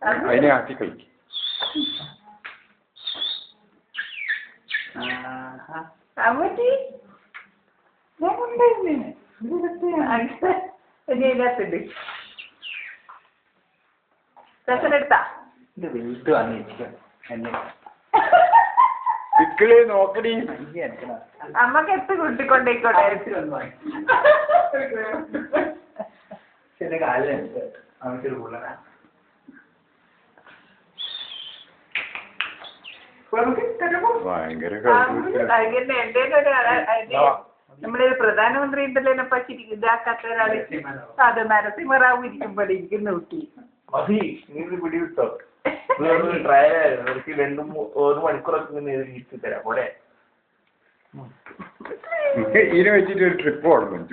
അതിനെ ആക്കി കഴിക്കും. അമ്മച്ചി ഞാൻ കൊണ്ടുവരുന്നേ ഇതിനകത്തുണ്ട്. രസനെടുത്താ ഇത് വലുത് വാങ്ങിയിരിക്കാം എന്നെ ഇക്കളെ നോക്കടി. അമ്മക്ക് എത്ത് കൂട്ടിക്കൊണ്ടേക്കോട്ടെ. ചെറിയ കാലിലുണ്ട് അമ്മച്ചൊരു കൂടുതൽ ഭയങ്കര നമ്മുടെ പ്രധാനമന്ത്രി ഉണ്ടല്ലോ ഇതാക്കാത്ത ഒരാള് അത് നരസിംഹറാവു ഇരിക്കുമ്പോൾ ഇരിക്കുന്ന കുട്ടി മതി. നീ പിടിവിട്ടോ. ട്രയലായിരുന്നു. എനിക്ക് 2-3 മണിക്കൂറൊക്കെ ഇങ്ങനെ ഇരുത്തി തരാം പോലെ. ഇതിനെ വെച്ചിട്ട് ഒരു ട്രിപ്പ് പോകണം.